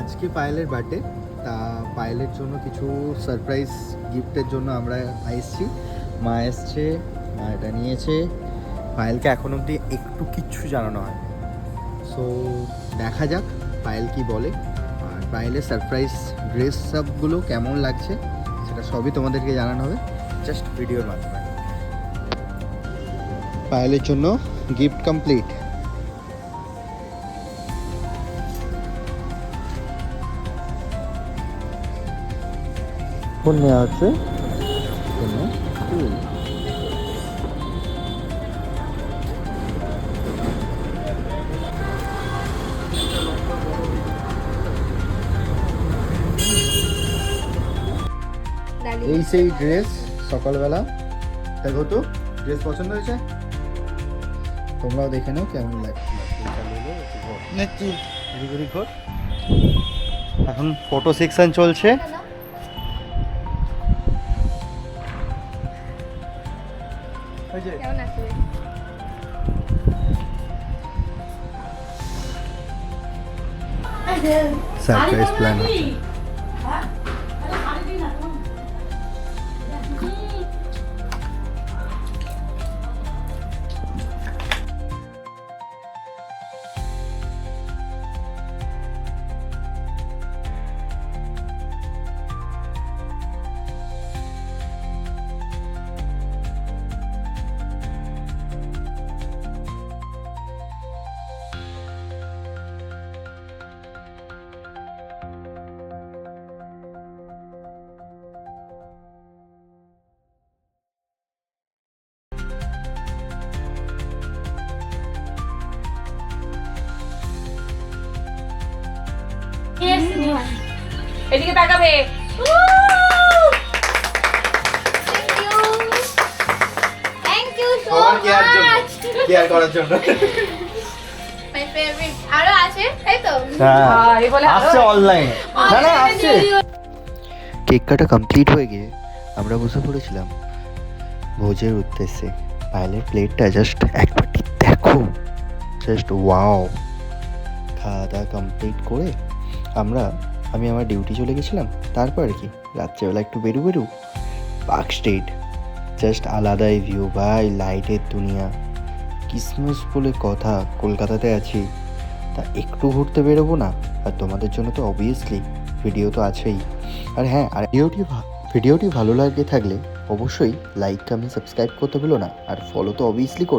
আজকে পায়েলের বার্থডে, তা পায়েলের জন্য কিছু সারপ্রাইজ গিফটের জন্য আমরা এসেছি। মা এসছে, মা এটা নিয়েছে। পায়েলকে এখন অবধি একটু কিচ্ছু জানানো হয়, সো দেখা যাক পায়েল কি বলে। আর পায়েলের সারপ্রাইজ ড্রেস সবগুলো কেমন লাগছে সেটা সবই তোমাদেরকে জানানো হবে জাস্ট ভিডিওর মাধ্যমে। পায়েলের জন্য গিফট কমপ্লিট। ফোন নেওয়া হচ্ছে, ফুল। এই সেই ড্রেস সকালবেলা। দেখো তো ড্রেস পছন্দ হয়েছে, তোমরাও দেখে নাও কেমন লাগছে। এখন ফটো সেকশন চলছে। সারপ্রাইজ প্ল্যান হচ্ছে। এদিকে তাকাবে। Thank you so much. Care করার জন্য। মাই ফেভারিট আরো আছে তাই তো? এই বলে আসছে অনলাইন। না না আসছে। কেক কাটা কমপ্লিট হয়ে গিয়ে আমরা বসে পড়েছিলাম ভোজের উদ্দেশ্যে। পায়েলের প্লেটটা জাস্ট একবার দেখো, জাস্ট ওয়াও। খাওয়া দাওয়া কমপ্লিট করে আমি আমার ডিউটি চলে গেছিলাম। তারপর কি রাত্রেবেলা একটু বেরু পার্ক স্ট্রিট, জাস্ট আলাদাই ভিউ ভাই, লাইটের দুনিয়া। ক্রিসমাস বলে কথা, কলকাতাতে আছি, তা একটু ঘুরতে বেরোবো না? আর তোমাদের জন্য তো অবভিয়াসলি ভিডিও তো আছেই। আর হ্যাঁ, আর ভিডিওটি ভালো লাগে থাকলে অবশ্যই লাইক, কমেন্ট, সাবস্ক্রাইব করতে ভুলো না। আর ফলো তো অবভিয়াসলি করো।